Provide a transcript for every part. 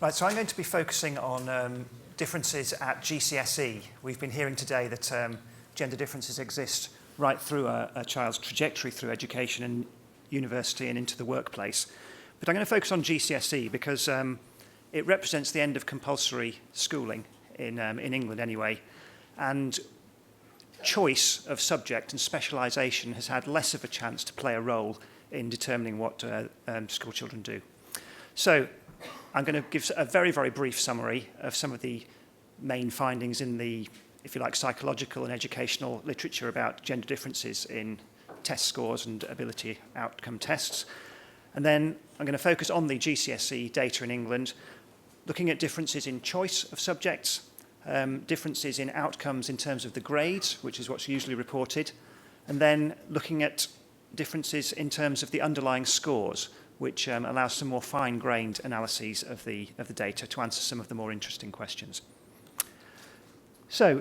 Right, so I'm going to be focusing on differences at GCSE. We've been hearing today that gender differences exist right through a child's trajectory through education and university and into the workplace. But I'm going to focus on GCSE because it represents the end of compulsory schooling in England anyway. And choice of subject and specialisation has had less of a chance to play a role in determining what school children do. So I'm going to give a very, very brief summary of some of the main findings in the, if you like, psychological and educational literature about gender differences in test scores and ability outcome tests. And then I'm going to focus on the GCSE data in England, looking at differences in choice of subjects, differences in outcomes in terms of the grades, which is what's usually reported, and then looking at differences in terms of the underlying scores, which allows some more fine-grained analyses of the data to answer some of the more interesting questions. So,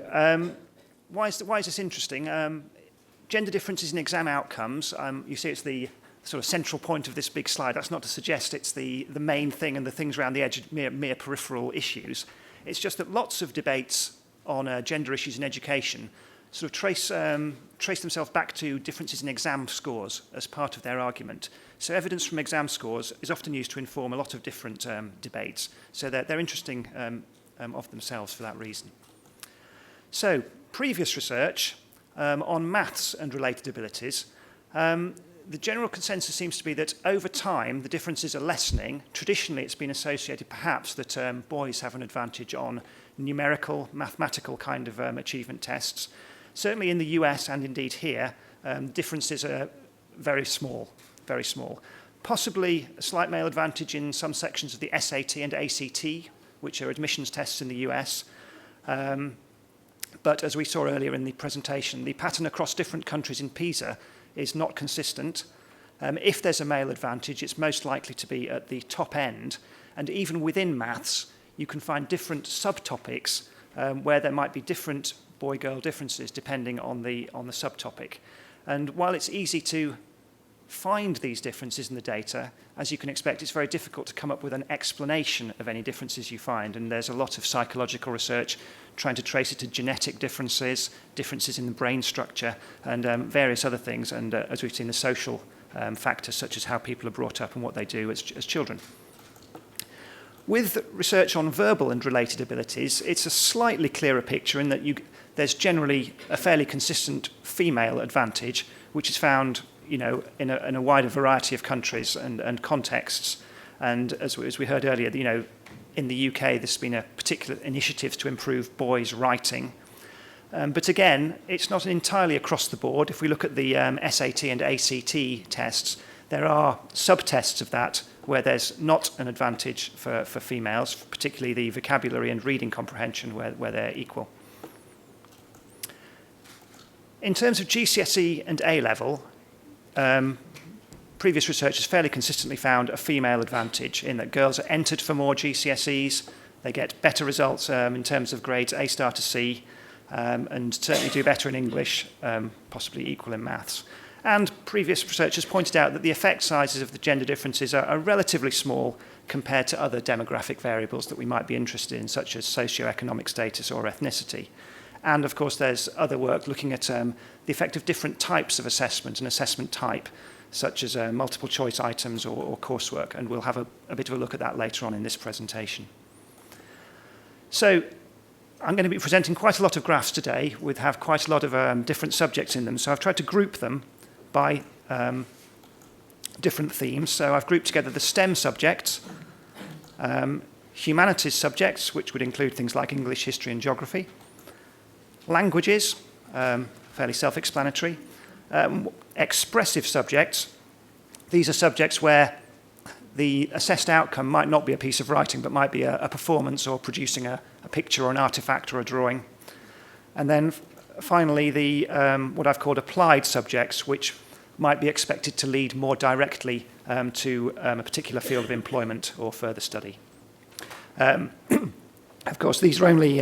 why is this interesting? Gender differences in exam outcomes, you see it's the sort of central point of this big slide. That's not to suggest it's the main thing and the things around the edge are mere peripheral issues. It's just that lots of debates on gender issues in education sort of trace themselves back to differences in exam scores as part of their argument. So evidence from exam scores is often used to inform a lot of different debates. So they're interesting of themselves for that reason. So previous research on maths and related abilities, the general consensus seems to be that over time the differences are lessening. Traditionally it's been associated perhaps that boys have an advantage on numerical, mathematical kind of achievement tests. Certainly in the US and indeed here, differences are very small, very small. Possibly a slight male advantage in some sections of the SAT and ACT, which are admissions tests in the US. But as we saw earlier in the presentation, the pattern across different countries in PISA is not consistent. If there's a male advantage, it's most likely to be at the top end. And even within maths, you can find different subtopics where there might be different boy-girl differences depending on the subtopic. And while it's easy to find these differences in the data, as you can expect, it's very difficult to come up with an explanation of any differences you find. And there's a lot of psychological research trying to trace it to genetic differences, differences in the brain structure, and various other things. And as we've seen, the social factors such as how people are brought up and what they do as children. With research on verbal and related abilities, it's a slightly clearer picture in that there's generally a fairly consistent female advantage, which is found, in a wider variety of countries and contexts. And as we heard earlier, in the UK, there's been a particular initiative to improve boys' writing. But again, it's not entirely across the board. If we look at the SAT and ACT tests, there are subtests of that where there's not an advantage for females, particularly the vocabulary and reading comprehension where they're equal. In terms of GCSE and A-level, previous research has fairly consistently found a female advantage in that girls are entered for more GCSEs, they get better results in terms of grades A star to C, and certainly do better in English, possibly equal in maths. And previous research has pointed out that the effect sizes of the gender differences are relatively small compared to other demographic variables that we might be interested in, such as socioeconomic status or ethnicity. And of course, there's other work looking at the effect of different types of assessment and assessment type, such as multiple choice items or coursework. And we'll have a bit of a look at that later on in this presentation. So I'm going to be presenting quite a lot of graphs today, have quite a lot of different subjects in them. So I've tried to group them by different themes. So I've grouped together the STEM subjects, humanities subjects, which would include things like English, history, and geography, languages, fairly self-explanatory, expressive subjects. These are subjects where the assessed outcome might not be a piece of writing, but might be a performance or producing a picture or an artifact or a drawing. And then finally, the what I've called applied subjects, which might be expected to lead more directly to a particular field of employment or further study. Of course, these are only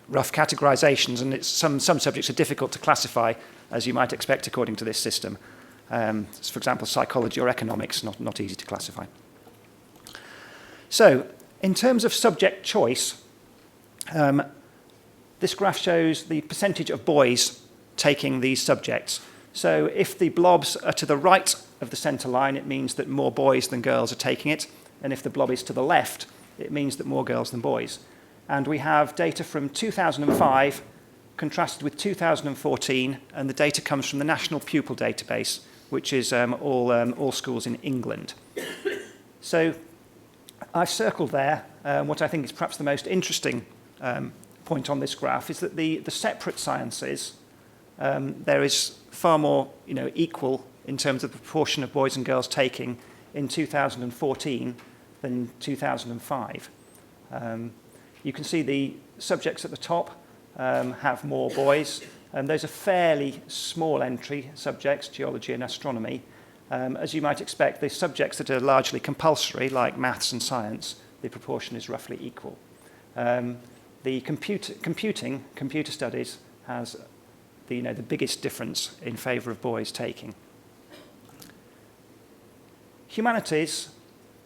rough categorizations, and some subjects are difficult to classify, as you might expect according to this system. For example, psychology or economics, not easy to classify. So, In terms of subject choice, this graph shows the percentage of boys taking these subjects. So if the blobs are to the right of the centre line, it means that more boys than girls are taking it. And if the blob is to the left, it means that more girls than boys. And we have data from 2005 contrasted with 2014, and the data comes from the National Pupil Database, which is all schools in England. So I've circled there what I think is perhaps the most interesting point on this graph is that the separate sciences, there is far more equal in terms of the proportion of boys and girls taking in 2014 than in 2005. You can see the subjects at the top have more boys, and those are fairly small entry subjects, geology and astronomy. As you might expect, the subjects that are largely compulsory, like maths and science, the proportion is roughly equal. The computer studies has the biggest difference in favour of boys taking. Humanities,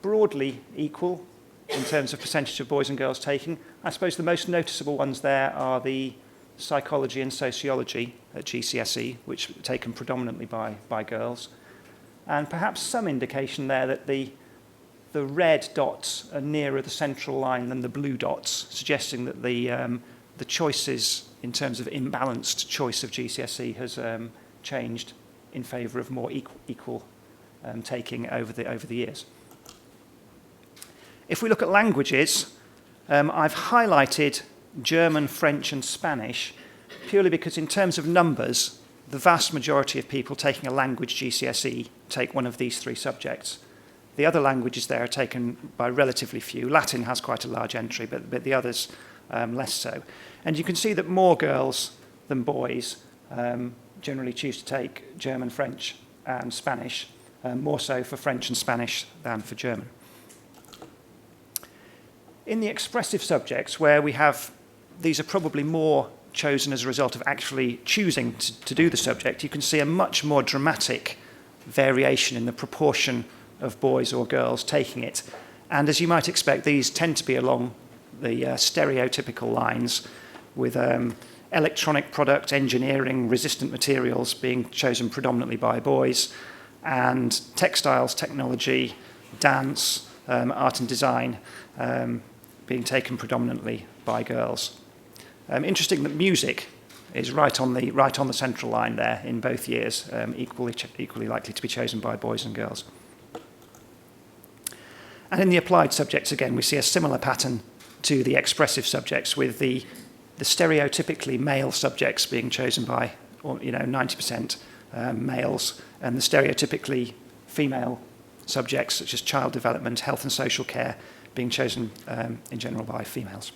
broadly equal in terms of percentage of boys and girls taking. I suppose the most noticeable ones there are the psychology and sociology at GCSE, which are taken predominantly by girls. And perhaps some indication there that the red dots are nearer the central line than the blue dots, suggesting that the choices in terms of imbalanced choice of GCSE has changed in favour of more equal taking over the years. If we look at languages, I've highlighted German, French and Spanish purely because in terms of numbers, the vast majority of people taking a language GCSE take one of these three subjects. The other languages there are taken by relatively few. Latin has quite a large entry, but the others less so. And you can see that more girls than boys generally choose to take German, French and Spanish, more so for French and Spanish than for German. In the expressive subjects, where we have, these are probably more chosen as a result of actually choosing to do the subject, you can see a much more dramatic variation in the proportion of boys or girls taking it. And as you might expect, these tend to be along the stereotypical lines, with electronic product, engineering, resistant materials being chosen predominantly by boys, and textiles, technology, dance, art and design being taken predominantly by girls. Interesting that music is right on the central line there in both years, equally likely to be chosen by boys and girls. And in the applied subjects, again, we see a similar pattern to the expressive subjects, with the stereotypically male subjects being chosen by 90% males, and the stereotypically female subjects, such as child development, health and social care, being chosen in general by females.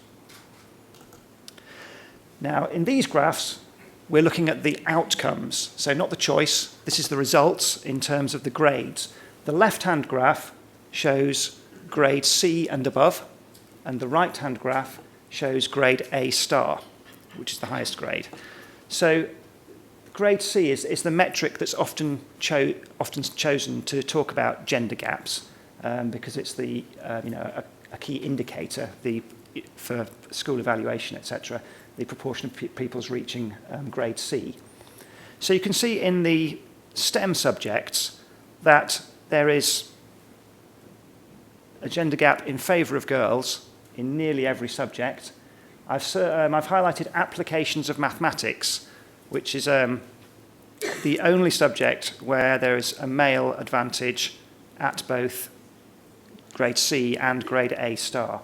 Now, in these graphs, we're looking at the outcomes, so not the choice. This is the results in terms of the grades. The left-hand graph shows grade C and above, and the right-hand graph shows grade A star, which is the highest grade. So grade C is the metric that's often chosen to talk about gender gaps, because it's a key indicator for school evaluation, etc., the proportion of pupils reaching grade C. So you can see in the STEM subjects that there is a gender gap in favour of girls in nearly every subject. I've highlighted applications of mathematics, which is the only subject where there is a male advantage at both grade C and grade A star.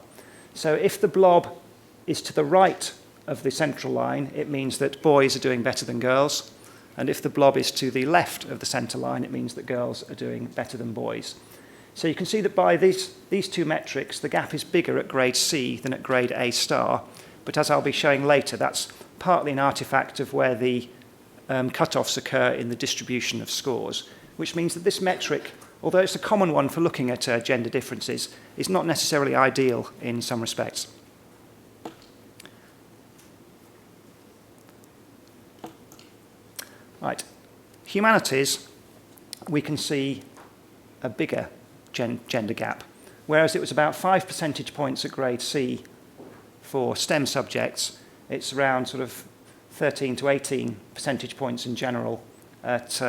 So if the blob is to the right of the central line, it means that boys are doing better than girls. And if the blob is to the left of the centre line, it means that girls are doing better than boys. So you can see that by these two metrics, the gap is bigger at grade C than at grade A star. But as I'll be showing later, that's partly an artifact of where the cut-offs occur in the distribution of scores, which means that this metric, although it's a common one for looking at gender differences, is not necessarily ideal in some respects. Right. Humanities, we can see a bigger gender gap. whereas it was about 5 percentage points at grade C for STEM subjects, it's around sort of 13 to 18 percentage points in general at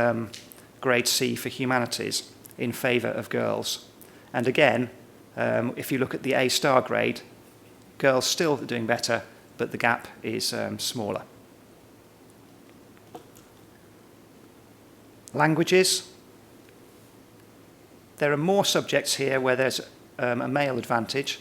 grade C for humanities in favour of girls. And again, if you look at the A-star grade, girls still are doing better, but the gap is smaller. Languages. There are more subjects here where there's a male advantage,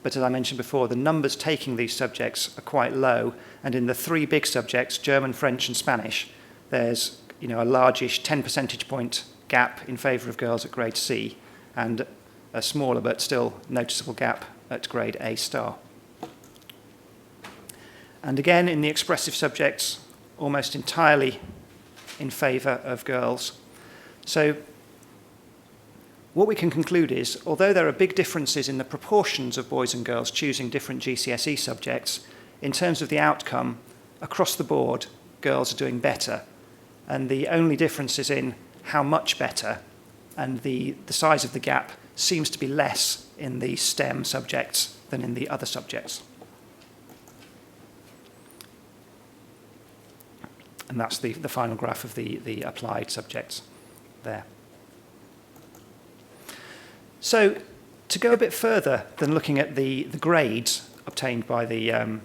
but as I mentioned before, the numbers taking these subjects are quite low, and in the 3 big subjects, German, French and Spanish, there's a largish 10 percentage point gap in favour of girls at grade C, and a smaller but still noticeable gap at grade A star. And again, in the expressive subjects, almost entirely in favour of girls. So what we can conclude is, although there are big differences in the proportions of boys and girls choosing different GCSE subjects, in terms of the outcome, across the board, girls are doing better. And the only difference is in how much better, and the size of the gap seems to be less in the STEM subjects than in the other subjects. And that's the final graph of the applied subjects there. So to go a bit further than looking at the grades obtained by the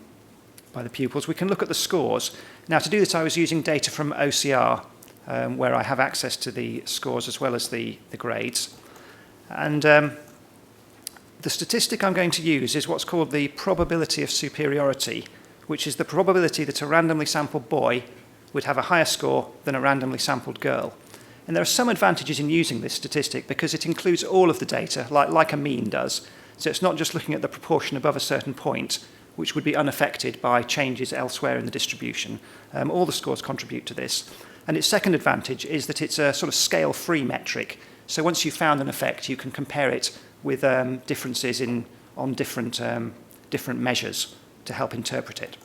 pupils, we can look at the scores. Now, to do this, I was using data from OCR, where I have access to the scores as well as the grades. And the statistic I'm going to use is what's called the probability of superiority, which is the probability that a randomly sampled boy would have a higher score than a randomly sampled girl. And there are some advantages in using this statistic because it includes all of the data, like a mean does. So it's not just looking at the proportion above a certain point, which would be unaffected by changes elsewhere in the distribution. All the scores contribute to this. And its second advantage is that it's a sort of scale-free metric. So once you've found an effect, you can compare it with differences on different measures to help interpret it.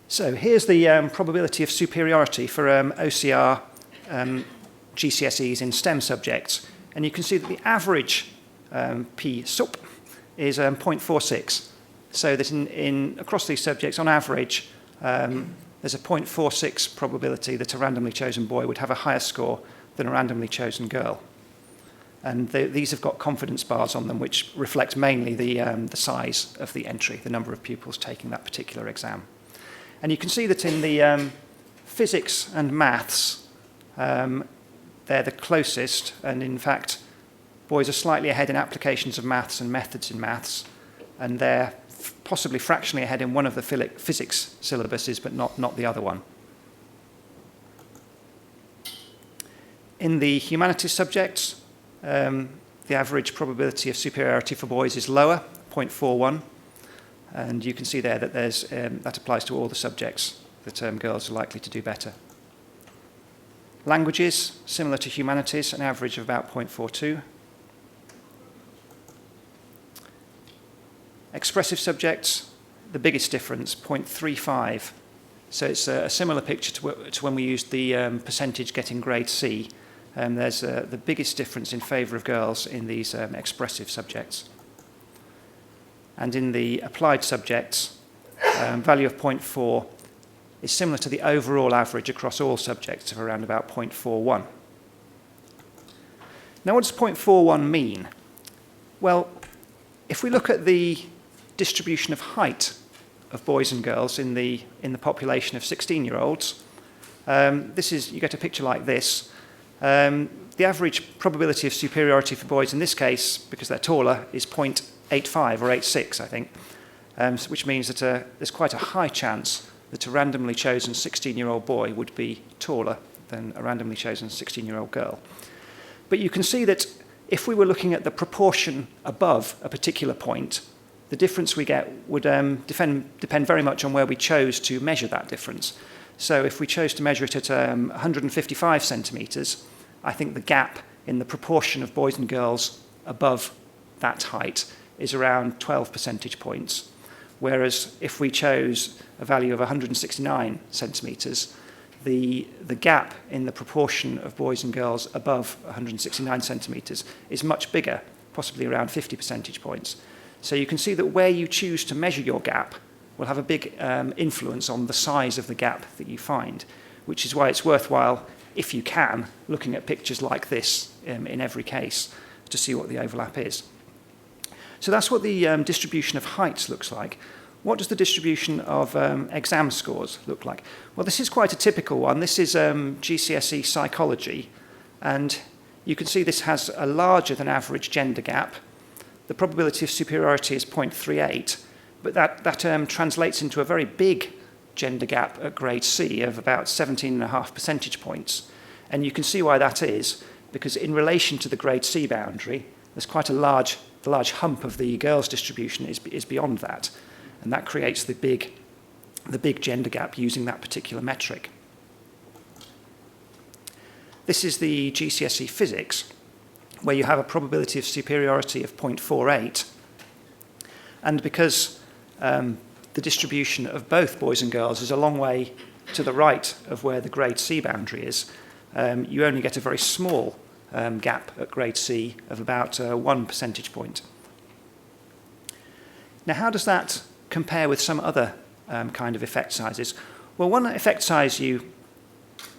So here's the probability of superiority for OCR GCSEs in STEM subjects. And you can see that the average P sup is 0.46. So that across these subjects, on average, there's a 0.46 probability that a randomly chosen boy would have a higher score than a randomly chosen girl. And these have got confidence bars on them, which reflect mainly the size of the entry, the number of pupils taking that particular exam. And you can see that in the physics and maths, they're the closest, and in fact, boys are slightly ahead in applications of maths and methods in maths, and they're possibly fractionally ahead in one of the physics syllabuses, but not the other one. In the humanities subjects, the average probability of superiority for boys is lower, 0.41. And you can see there that that applies to all the subjects that girls are likely to do better. Languages, similar to humanities, an average of about 0.42. Expressive subjects, the biggest difference, 0.35. So it's a similar picture to when we used the percentage getting grade C. There's the biggest difference in favour of girls in these expressive subjects. And in the applied subjects, value of 0.4 is similar to the overall average across all subjects of around about 0.41. Now, what does 0.41 mean? Well, if we look at the distribution of height of boys and girls in the population of 16-year-olds, you get a picture like this. The average probability of superiority for boys in this case, because they're taller, is 0.85 or 0.86, I think, which means that there's quite a high chance that a randomly chosen 16-year-old boy would be taller than a randomly chosen 16-year-old girl. But you can see that if we were looking at the proportion above a particular point, the difference we get would depend very much on where we chose to measure that difference. So if we chose to measure it at 155 centimetres, I think the gap in the proportion of boys and girls above that height is around 12 percentage points. Whereas if we chose a value of 169 centimetres, the gap in the proportion of boys and girls above 169 centimetres is much bigger, possibly around 50 percentage points. So you can see that where you choose to measure your gap will have a big influence on the size of the gap that you find, which is why it's worthwhile, if you can, looking at pictures like this in every case to see what the overlap is. So that's what the distribution of heights looks like. What does the distribution of exam scores look like? Well, this is quite a typical one. This is GCSE psychology, and you can see this has a larger than average gender gap. The probability of superiority is 0.38, but that translates into a very big gender gap at grade C of about 17.5 percentage points. And you can see why that is, because in relation to the grade C boundary, there's quite a large hump of the girls' distribution is beyond that. And that creates the big gender gap using that particular metric. This is the GCSE physics, where you have a probability of superiority of 0.48. And because the distribution of both boys and girls is a long way to the right of where the grade C boundary is, you only get a very small gap at grade C of about 1 percentage point. Now, how does that compare with some other kind of effect sizes? Well, one effect size you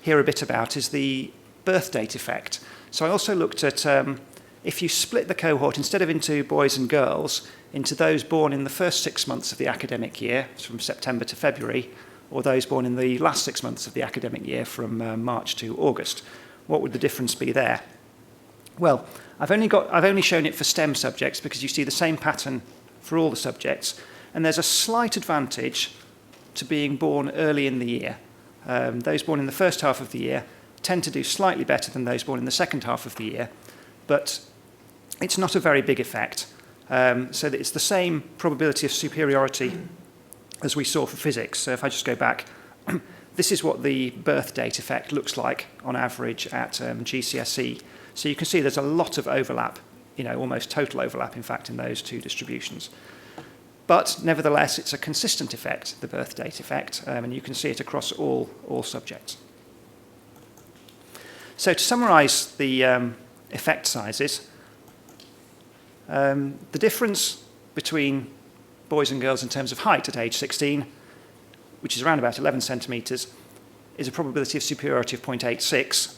hear a bit about is the birth date effect. So I also looked at if you split the cohort, instead of into boys and girls, into those born in the first 6 months of the academic year, from September to February, or those born in the last 6 months of the academic year, from March to August, what would the difference be there? Well, I've only shown it for STEM subjects because you see the same pattern for all the subjects, and there's a slight advantage to being born early in the year. Those born in the first half of the year tend to do slightly better than those born in the second half of the year, but it's not a very big effect. So that it's the same probability of superiority as we saw for physics. So if I just go back, this is what the birth date effect looks like on average at GCSE. So you can see there's a lot of overlap, almost total overlap, in fact, in those two distributions. But nevertheless, it's a consistent effect, the birth date effect, and you can see it across all subjects. So to summarize the effect sizes, the difference between boys and girls in terms of height at age 16, which is around about 11 centimetres, is a probability of superiority of 0.86.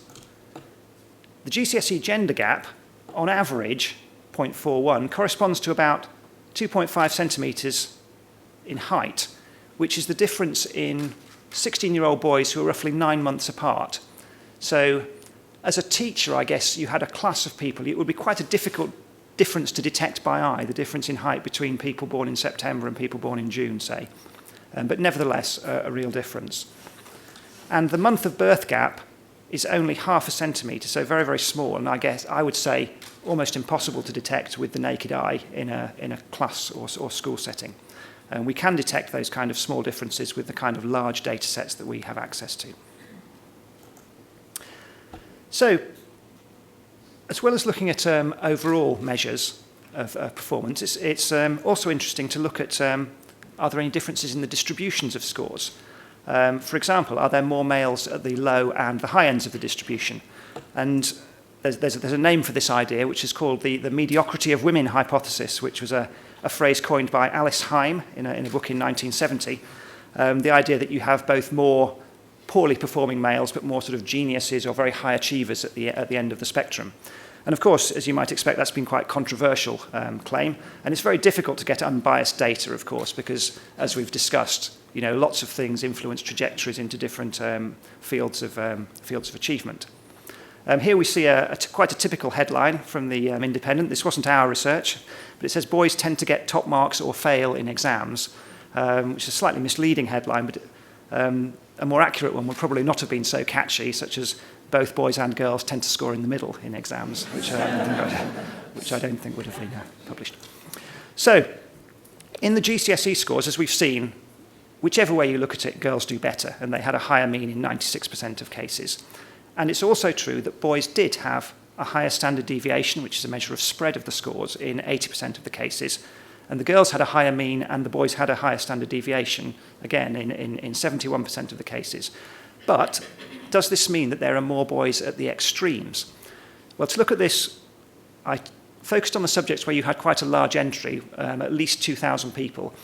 The GCSE gender gap, on average, 0.41, corresponds to about 2.5 centimetres in height, which is the difference in 16-year-old boys who are roughly 9 months apart. So as a teacher, I guess, you had a class of people. It would be quite a difficult difference to detect by eye, the difference in height between people born in September and people born in June, say. But nevertheless, a real difference. And the month of birth gap is only 0.5 centimetre, so very, very small, and I would say almost impossible to detect with the naked eye in a class or school setting. And we can detect those kind of small differences with the kind of large data sets that we have access to. So, as well as looking at overall measures of performance, it's also interesting to look at are there any differences in the distributions of scores? For example, are there more males at the low and the high ends of the distribution? And there's a name for this idea, which is called the mediocrity of women hypothesis, which was a phrase coined by Alice Heim in a book in 1970. The idea that you have both more poorly performing males, but more sort of geniuses or very high achievers at the end of the spectrum. And of course, as you might expect, that's been quite a controversial claim. And it's very difficult to get unbiased data, of course, because as we've discussed, lots of things influence trajectories into different fields of achievement. Here we see quite a typical headline from the Independent. This wasn't our research, but it says boys tend to get top marks or fail in exams, which is a slightly misleading headline, but a more accurate one would probably not have been so catchy, such as both boys and girls tend to score in the middle in exams, which I don't think would have been published. So, in the GCSE scores, as we've seen, whichever way you look at it, girls do better, and they had a higher mean in 96% of cases. And it's also true that boys did have a higher standard deviation, which is a measure of spread of the scores, in 80% of the cases. And the girls had a higher mean, and the boys had a higher standard deviation, again, in 71% of the cases. But does this mean that there are more boys at the extremes? Well, to look at this, I focused on the subjects where you had quite a large entry, at least 2,000 people,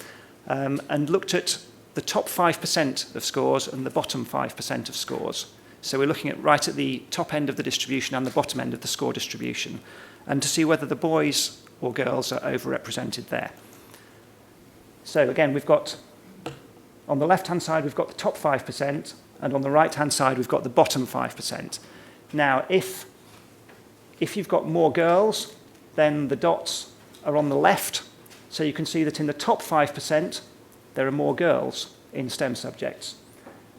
and looked at the top 5% of scores and the bottom 5% of scores. So we're looking at right at the top end of the distribution and the bottom end of the score distribution, and to see whether the boys or girls are overrepresented there. So again, we've got, on the left-hand side, we've got the top 5%, and on the right-hand side, we've got the bottom 5%. Now, if you've got more girls, then the dots are on the left, so you can see that in the top 5%, there are more girls in STEM subjects.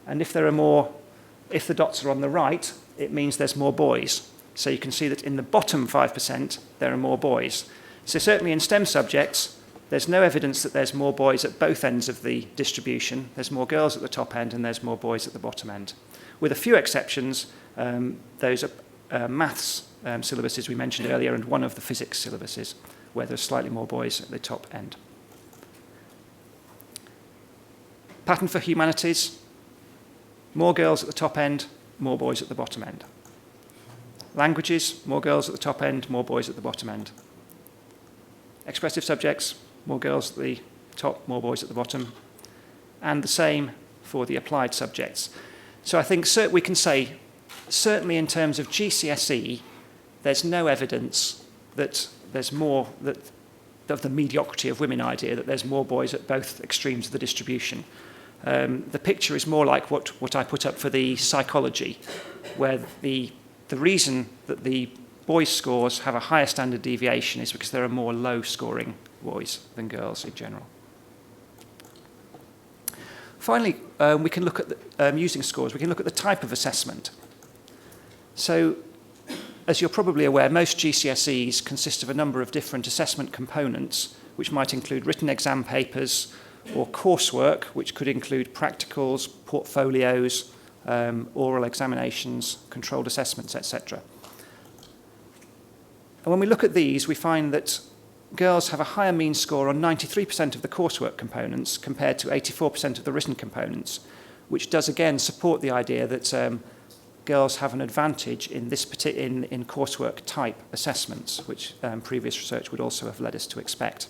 And if the dots are on the right, it means there's more boys. So you can see that in the bottom 5%, there are more boys. So certainly in STEM subjects, there's no evidence that there's more boys at both ends of the distribution. There's more girls at the top end and there's more boys at the bottom end. With a few exceptions, those are maths syllabuses we mentioned earlier and one of the physics syllabuses, where there's slightly more boys at the top end. Pattern for humanities, more girls at the top end, more boys at the bottom end. Languages, more girls at the top end, more boys at the bottom end. Expressive subjects, more girls at the top, more boys at the bottom. And the same for the applied subjects. So I think we can say, certainly in terms of GCSE, there's no evidence that there's more, of the mediocrity of women idea, that there's more boys at both extremes of the distribution. The picture is more like what I put up for the psychology, where the reason that the boys' scores have a higher standard deviation is because there are more low-scoring boys than girls in general. Finally, we can look at, using scores, we can look at the type of assessment. So, as you're probably aware, most GCSEs consist of a number of different assessment components, which might include written exam papers or coursework, which could include practicals, portfolios, oral examinations, controlled assessments, etc. And when we look at these, we find that girls have a higher mean score on 93% of the coursework components compared to 84% of the written components, which does again support the idea that girls have an advantage in in coursework type assessments, which previous research would also have led us to expect.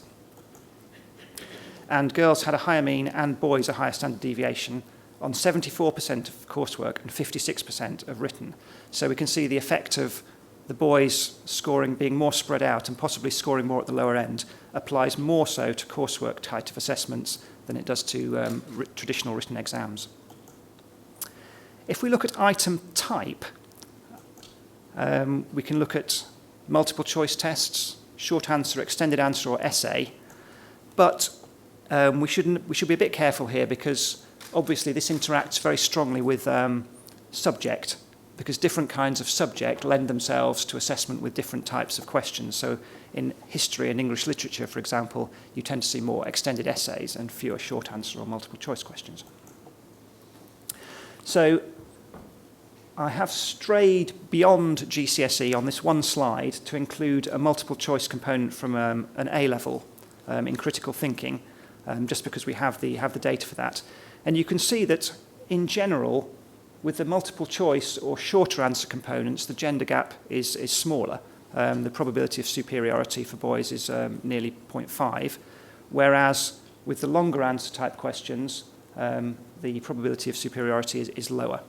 And girls had a higher mean and boys a higher standard deviation on 74% of coursework and 56% of written. So we can see the effect of the boys scoring being more spread out and possibly scoring more at the lower end applies more so to coursework type of assessments than it does to traditional written exams. If we look at item type, we can look at multiple choice tests, short answer, extended answer, or essay, but we should be a bit careful here because obviously this interacts very strongly with subject, because different kinds of subject lend themselves to assessment with different types of questions. So in history and English literature, for example, you tend to see more extended essays and fewer short answer or multiple choice questions. So I have strayed beyond GCSE on this one slide to include a multiple choice component from an A-level in critical thinking, just because we have the data for that. And you can see that in general, with the multiple choice or shorter answer components, the gender gap is smaller. The probability of superiority for boys is nearly 0.5, whereas with the longer answer type questions, the probability of superiority is lower,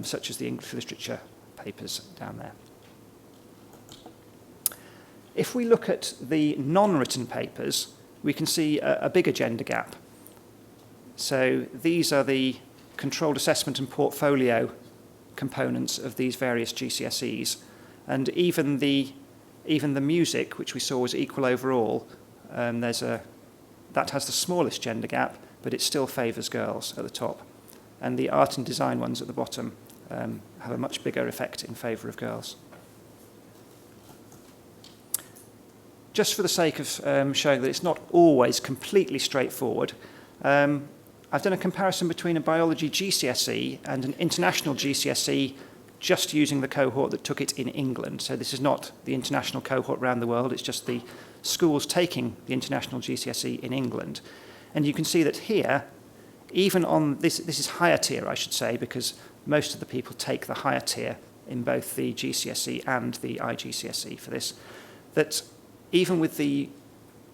such as the English literature papers down there. If we look at the non-written papers, we can see a bigger gender gap. So these are the controlled assessment and portfolio components of these various GCSEs. And even the music, which we saw was equal overall, that has the smallest gender gap, but it still favours girls at the top. And the art and design ones at the bottom have a much bigger effect in favour of girls. Just for the sake of showing that it's not always completely straightforward, I've done a comparison between a biology GCSE and an international GCSE just using the cohort that took it in England. So this is not the international cohort around the world, it's just the schools taking the international GCSE in England. And you can see that here, even on this is higher tier, I should say, because most of the people take the higher tier in both the GCSE and the IGCSE for this, that even with the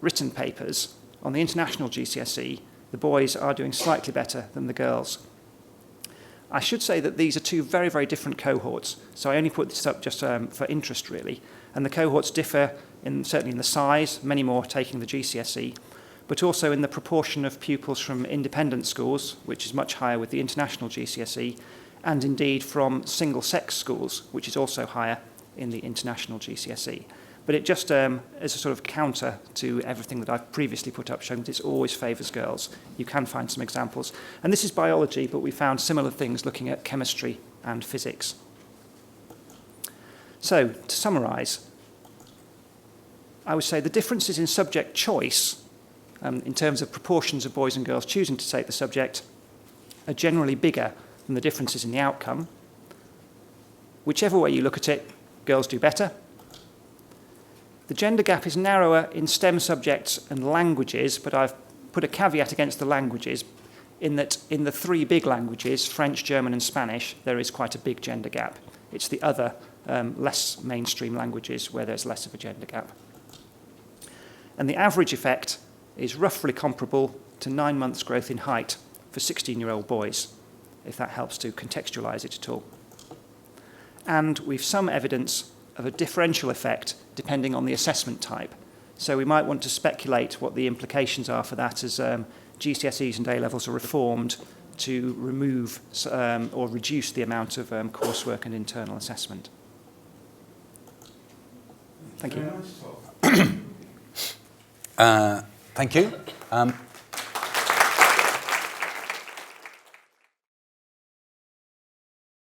written papers on the international GCSE, the boys are doing slightly better than the girls. I should say that these are two very, very different cohorts, so I only put this up just for interest really, and the cohorts differ certainly in the size, many more taking the GCSE, but also in the proportion of pupils from independent schools, which is much higher with the international GCSE, and indeed from single-sex schools, which is also higher in the international GCSE. But it just is a sort of counter to everything that I've previously put up, showing that it always favours girls. You can find some examples. And this is biology, but we found similar things looking at chemistry and physics. So, to summarise, I would say the differences in subject choice, in terms of proportions of boys and girls choosing to take the subject, are generally bigger than the differences in the outcome. Whichever way you look at it, girls do better. The gender gap is narrower in STEM subjects and languages, but I've put a caveat against the languages in that in the three big languages, French, German and Spanish, there is quite a big gender gap. It's the other less mainstream languages where there's less of a gender gap. And the average effect is roughly comparable to 9 months growth in height for 16-year-old boys, if that helps to contextualise it at all. And we've some evidence of a differential effect depending on the assessment type. So we might want to speculate what the implications are for that as GCSEs and A-levels are reformed to remove or reduce the amount of coursework and internal assessment. Thank you. Thank you.